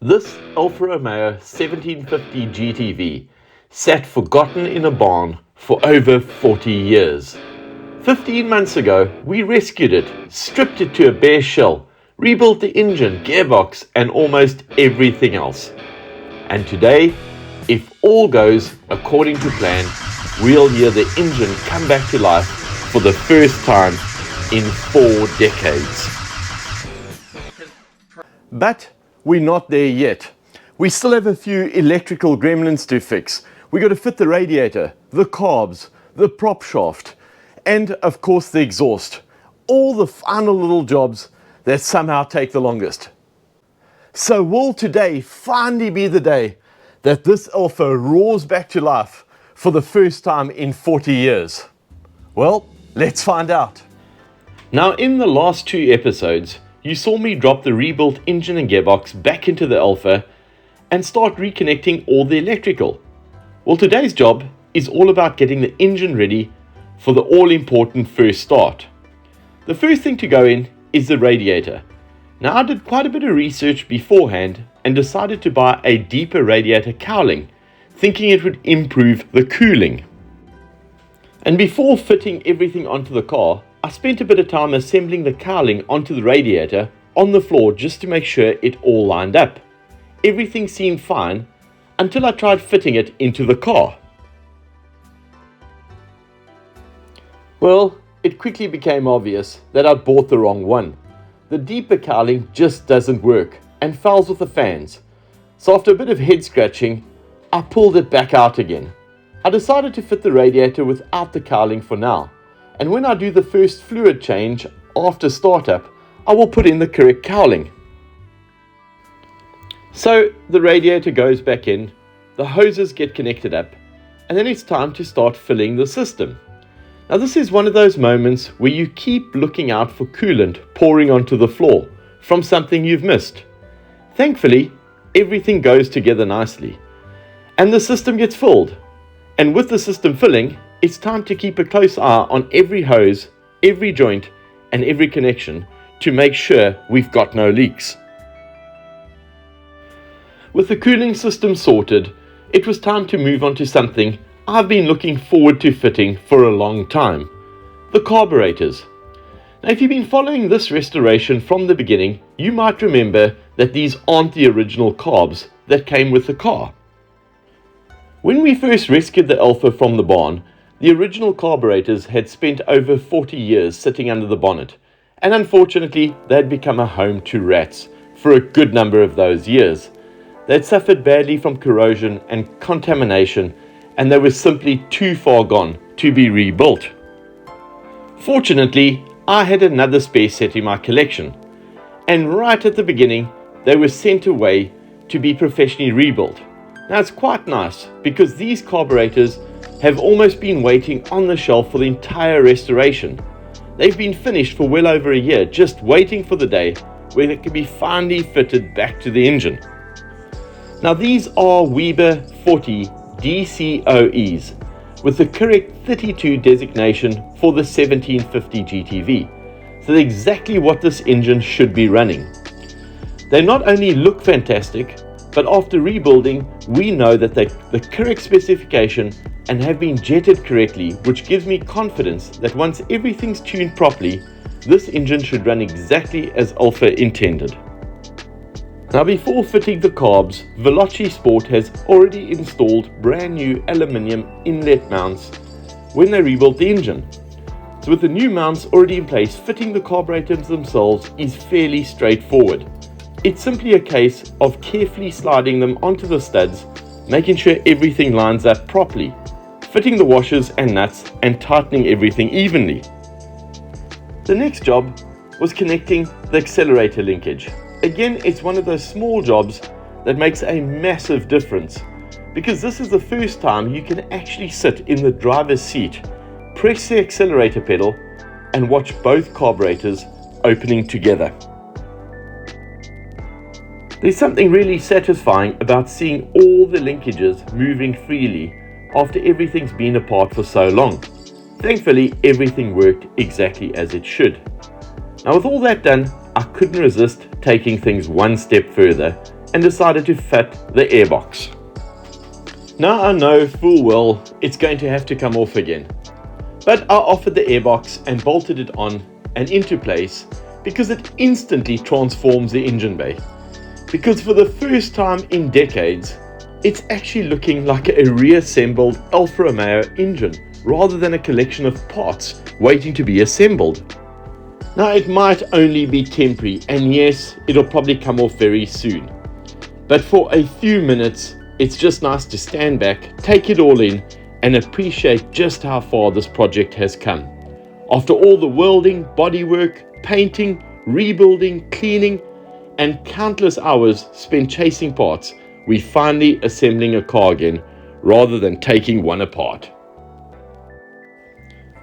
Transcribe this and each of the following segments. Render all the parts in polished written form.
This Alfa Romeo 1750 GTV sat forgotten in a barn for over 40 years. 15 months ago, we rescued it, stripped it to a bare shell, rebuilt the engine, gearbox, and almost everything else. And today, if all goes according to plan, we'll hear the engine come back to life for the first time in 4 decades. But we're not there yet. We still have a few electrical gremlins to fix. We got to fit the radiator, the carbs, the prop shaft, and of course the exhaust. All the final little jobs that somehow take the longest. So will today finally be the day that this Alfa roars back to life for the first time in 40 years? Well, let's find out. Now, in the last 2 episodes, you saw me drop the rebuilt engine and gearbox back into the Alfa and start reconnecting all the electrical. Well, today's job is all about getting the engine ready for the all-important first start. The first thing to go in is the radiator. Now, I did quite a bit of research beforehand and decided to buy a deeper radiator cowling, thinking it would improve the cooling. And before fitting everything onto the car, I spent a bit of time assembling the cowling onto the radiator on the floor just to make sure it all lined up. Everything seemed fine until I tried fitting it into the car. Well, it quickly became obvious that I'd bought the wrong one. The deeper cowling just doesn't work and fouls with the fans. So after a bit of head scratching, I pulled it back out again. I decided to fit the radiator without the cowling for now. And when I do the first fluid change after startup, I will put in the correct cowling. So the radiator goes back in, the hoses get connected up, and then it's time to start filling the system. Now this is one of those moments where you keep looking out for coolant pouring onto the floor from something you've missed. Thankfully, everything goes together nicely, and the system gets filled. And with the system filling, it's time to keep a close eye on every hose, every joint, and every connection to make sure we've got no leaks. With the cooling system sorted, it was time to move on to something I've been looking forward to fitting for a long time: the carburetors. Now, if you've been following this restoration from the beginning, you might remember that these aren't the original carbs that came with the car. When we first rescued the Alfa from the barn, the original carburetors had spent over 40 years sitting under the bonnet, and unfortunately they had become a home to rats for a good number of those years. They'd suffered badly from corrosion and contamination, and they were simply too far gone to be rebuilt. Fortunately, I had another spare set in my collection, and right at the beginning they were sent away to be professionally rebuilt. Now it's quite nice because these carburetors have almost been waiting on the shelf for the entire restoration. They've been finished for well over a year, just waiting for the day where they can be finally fitted back to the engine. Now these are Weber 40 DCOEs with the correct 32 designation for the 1750 GTV. So they're exactly what this engine should be running. They not only look fantastic, but after rebuilding, we know that they're the correct specification and have been jetted correctly, which gives me confidence that once everything's tuned properly, this engine should run exactly as Alfa intended. Now, before fitting the carbs, Veloci Sport has already installed brand new aluminium inlet mounts when they rebuilt the engine. So with the new mounts already in place, fitting the carburetors themselves is fairly straightforward. It's simply a case of carefully sliding them onto the studs, making sure everything lines up properly, fitting the washers and nuts, and tightening everything evenly. The next job was connecting the accelerator linkage. Again, it's one of those small jobs that makes a massive difference, because this is the first time you can actually sit in the driver's seat, press the accelerator pedal, and watch both carburetors opening together. There's something really satisfying about seeing all the linkages moving freely after everything's been apart for so long. Thankfully, everything worked exactly as it should. Now, with all that done, I couldn't resist taking things one step further and decided to fit the airbox. Now I know full well it's going to have to come off again, but I offered the airbox and bolted it on and into place because it instantly transforms the engine bay. Because for the first time in decades, it's actually looking like a reassembled Alfa Romeo engine rather than a collection of parts waiting to be assembled. Now it might only be temporary, and yes, it'll probably come off very soon. But for a few minutes, it's just nice to stand back, take it all in, and appreciate just how far this project has come. After all the welding, bodywork, painting, rebuilding, cleaning, and countless hours spent chasing parts, we're finally assembling a car again, rather than taking one apart.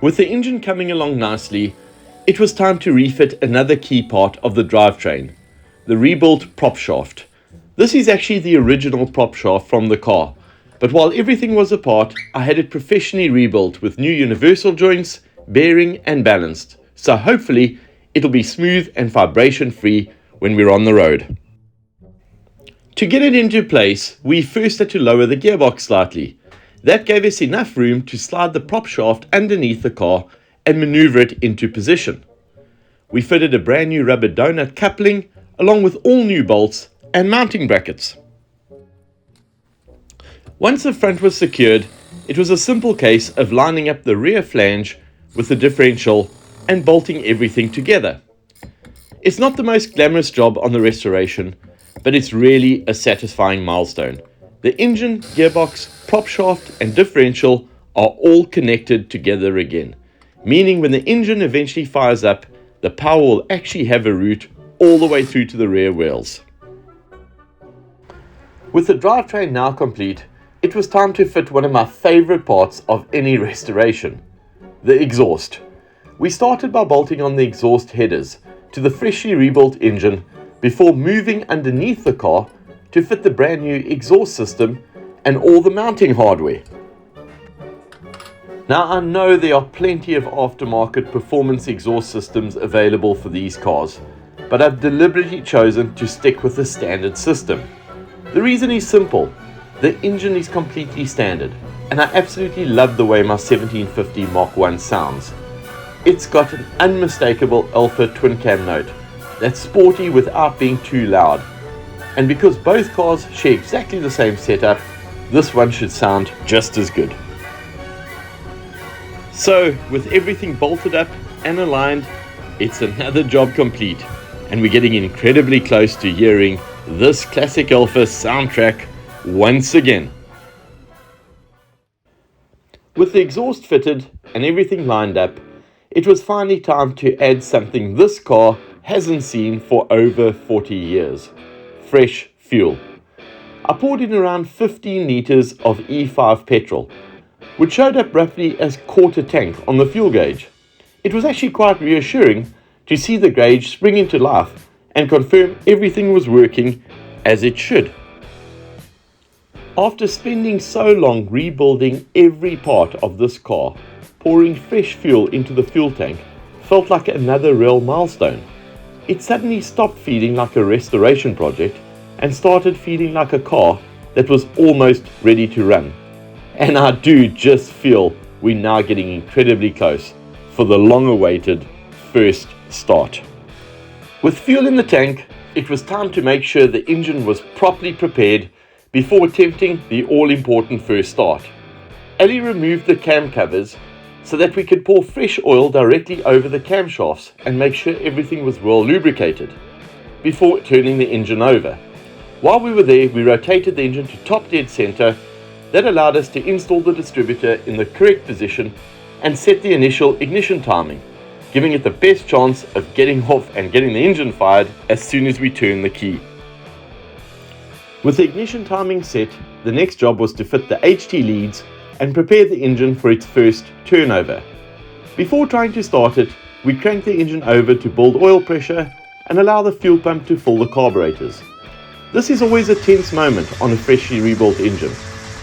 With the engine coming along nicely, it was time to refit another key part of the drivetrain, the rebuilt propshaft. This is actually the original propshaft from the car, but while everything was apart, I had it professionally rebuilt with new universal joints, bearing and balanced, so hopefully it'll be smooth and vibration free when we're on the road. To get it into place, we first had to lower the gearbox slightly. That gave us enough room to slide the propshaft underneath the car and maneuver it into position. We fitted a brand new rubber donut coupling along with all new bolts and mounting brackets. Once the front was secured, it was a simple case of lining up the rear flange with the differential and bolting everything together. It's not the most glamorous job on the restoration, but it's really a satisfying milestone. The engine, gearbox, propshaft and differential are all connected together again, meaning when the engine eventually fires up, the power will actually have a route all the way through to the rear wheels. With the drivetrain now complete, it was time to fit one of my favorite parts of any restoration, the exhaust. We started by bolting on the exhaust headers to the freshly rebuilt engine before moving underneath the car to fit the brand new exhaust system and all the mounting hardware. Now I know there are plenty of aftermarket performance exhaust systems available for these cars, but I've deliberately chosen to stick with the standard system. The reason is simple. The engine is completely standard, and I absolutely love the way my 1750 Mark 1 sounds. It's got an unmistakable Alfa twin cam note that's sporty without being too loud. And because both cars share exactly the same setup, this one should sound just as good. So, with everything bolted up and aligned, it's another job complete, and we're getting incredibly close to hearing this classic Alfa soundtrack once again. With the exhaust fitted and everything lined up, it was finally time to add something this car hasn't seen for over 40 years. Fresh fuel. I poured in around 15 litres of E5 petrol, which showed up roughly as quarter tank on the fuel gauge. It was actually quite reassuring to see the gauge spring into life and confirm everything was working as it should. After spending so long rebuilding every part of this car, pouring fresh fuel into the fuel tank felt like another real milestone. It suddenly stopped feeling like a restoration project and started feeling like a car that was almost ready to run. And I do just feel we're now getting incredibly close for the long-awaited first start. With fuel in the tank, it was time to make sure the engine was properly prepared before attempting the all-important first start. Ali removed the cam covers so that we could pour fresh oil directly over the camshafts and make sure everything was well lubricated before turning the engine over. While we were there, we rotated the engine to top dead center. That allowed us to install the distributor in the correct position and set the initial ignition timing, giving it the best chance of getting off and getting the engine fired as soon as we turn the key. With the ignition timing set, the next job was to fit the HT leads and prepare the engine for its first turnover. Before trying to start it, we cranked the engine over to build oil pressure and allow the fuel pump to fill the carburetors. This is always a tense moment on a freshly rebuilt engine.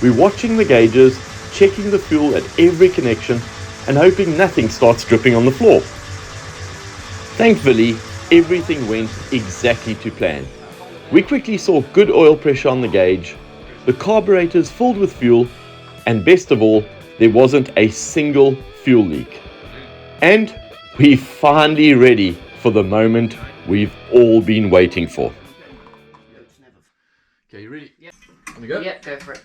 We're watching the gauges, checking the fuel at every connection, and hoping nothing starts dripping on the floor. Thankfully, everything went exactly to plan. We quickly saw good oil pressure on the gauge, the carburetors filled with fuel, and best of all, there wasn't a single fuel leak. And we're finally ready for the moment we've all been waiting for. Okay, you ready? Yep. Want to go? Yep, go for it.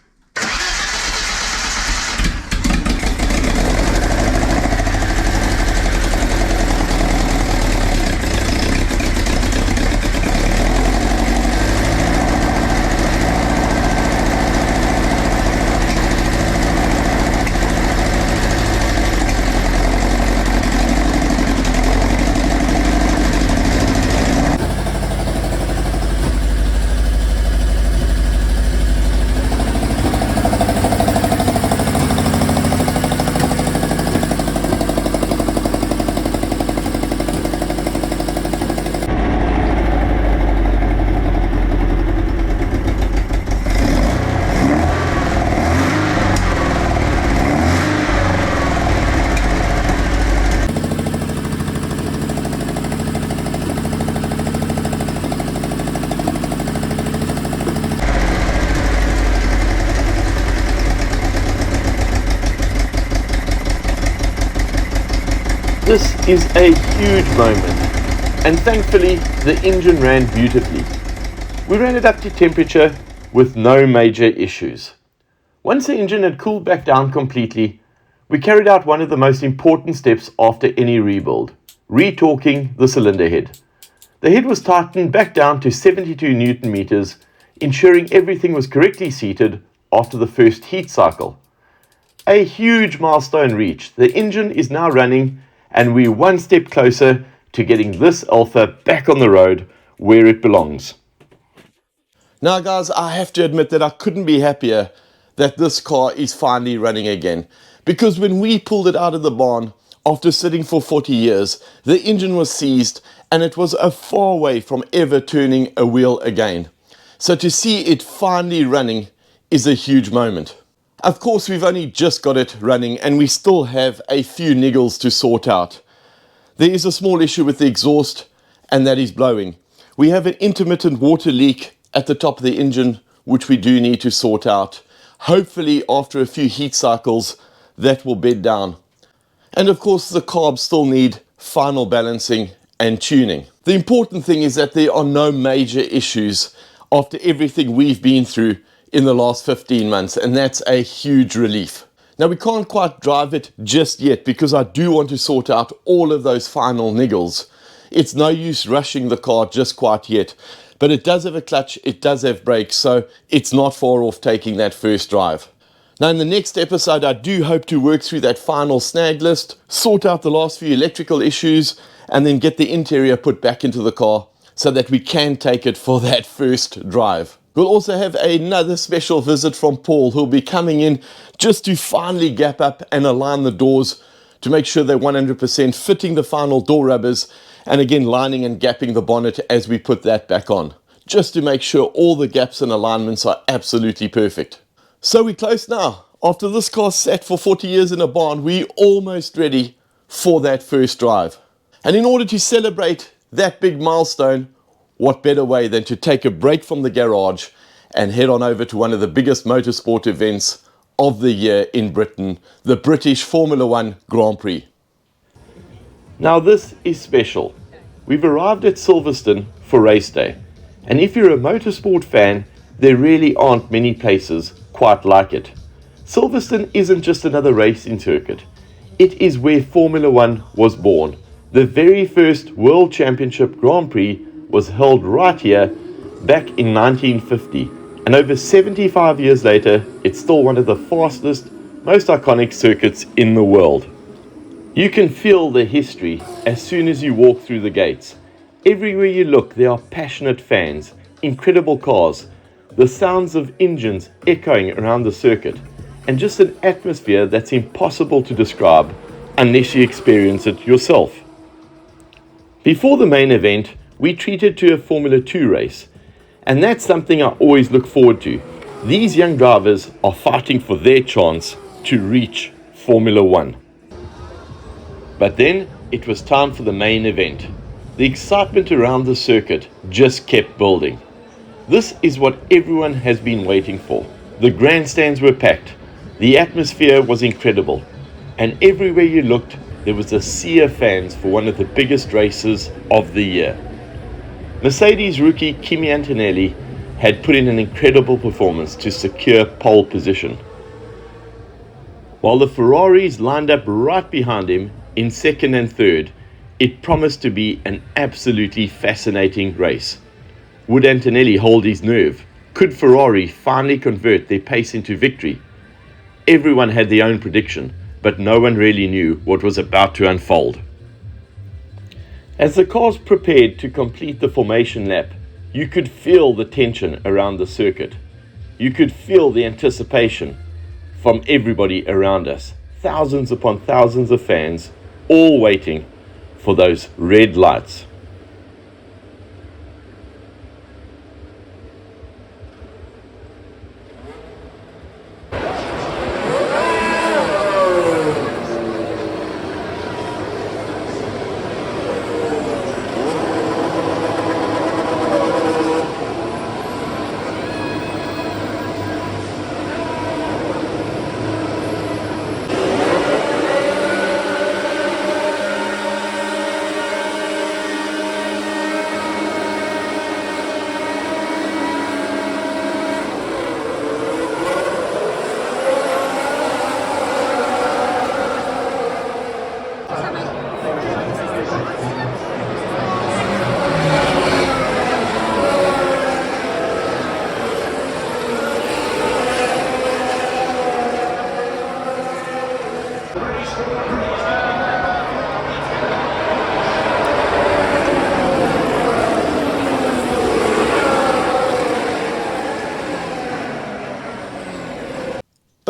This is a huge moment, and thankfully the engine ran beautifully. We ran it up to temperature with no major issues. Once the engine had cooled back down completely, we carried out one of the most important steps after any rebuild, retorquing the cylinder head. The head was tightened back down to 72 Newton meters, ensuring everything was correctly seated after the first heat cycle. A huge milestone reached. The engine is now running, and we're one step closer to getting this Alfa back on the road where it belongs. Now guys, I have to admit that I couldn't be happier that this car is finally running again. Because when we pulled it out of the barn, after sitting for 40 years, the engine was seized and it was a far way from ever turning a wheel again. So to see it finally running is a huge moment. Of course, we've only just got it running and we still have a few niggles to sort out. There is a small issue with the exhaust, and that is blowing. We have an intermittent water leak at the top of the engine, which we do need to sort out. Hopefully, after a few heat cycles, that will bed down. And of course, the carbs still need final balancing and tuning. The important thing is that there are no major issues after everything we've been through in the last 15 months, and that's a huge relief. Now, we can't quite drive it just yet because I do want to sort out all of those final niggles. It's no use rushing the car just quite yet, but it does have a clutch, it does have brakes, so it's not far off taking that first drive. Now, in the next episode, I do hope to work through that final snag list, sort out the last few electrical issues, and then get the interior put back into the car so that we can take it for that first drive. We'll also have another special visit from Paul, who'll be coming in just to finally gap up and align the doors to make sure they're 100% fitting the final door rubbers, and again lining and gapping the bonnet as we put that back on, just to make sure all the gaps and alignments are absolutely perfect. So we're close now. After this car sat for 40 years in a barn, we're almost ready for that first drive. And in order to celebrate that big milestone, what better way than to take a break from the garage and head on over to one of the biggest motorsport events of the year in Britain, the British Formula 1 Grand Prix. Now this is special. We've arrived at Silverstone for race day, and if you're a motorsport fan, there really aren't many places quite like it. Silverstone isn't just another racing circuit. It is where Formula 1 was born. The very first World Championship Grand Prix was held right here back in 1950, and over 75 years later, it's still one of the fastest, most iconic circuits in the world. You can feel the history as soon as you walk through the gates. Everywhere you look, there are passionate fans, incredible cars, the sounds of engines echoing around the circuit, and just an atmosphere that's impossible to describe unless you experience it yourself. Before the main event, we treated to a Formula 2 race, and that's something I always look forward to. These young drivers are fighting for their chance to reach Formula 1. But then it was time for the main event. The excitement around the circuit just kept building. This is what everyone has been waiting for. The grandstands were packed, the atmosphere was incredible, and everywhere you looked, there was a sea of fans for one of the biggest races of the year. Mercedes rookie Kimi Antonelli had put in an incredible performance to secure pole position, while the Ferraris lined up right behind him in second and third. It promised to be an absolutely fascinating race. Would Antonelli hold his nerve? Could Ferrari finally convert their pace into victory? Everyone had their own prediction, but no one really knew what was about to unfold. As the cars prepared to complete the formation lap, you could feel the tension around the circuit. You could feel the anticipation from everybody around us. Thousands upon thousands of fans, all waiting for those red lights.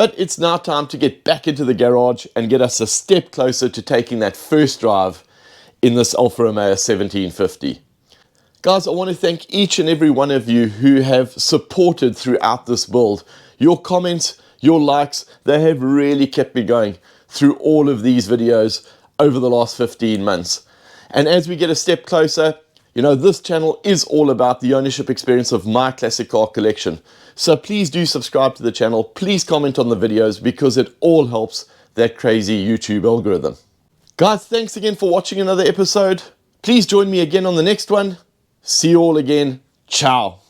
But it's now time to get back into the garage and get us a step closer to taking that first drive in this Alfa Romeo 1750. Guys, I want to thank each and every one of you who have supported throughout this build. Your comments, your likes, they have really kept me going through all of these videos over the last 15 months. And as we get a step closer, you know, this channel is all about the ownership experience of my classic car collection. So please do subscribe to the channel. Please comment on the videos because it all helps that crazy YouTube algorithm. Guys, thanks again for watching another episode. Please join me again on the next one. See you all again. Ciao.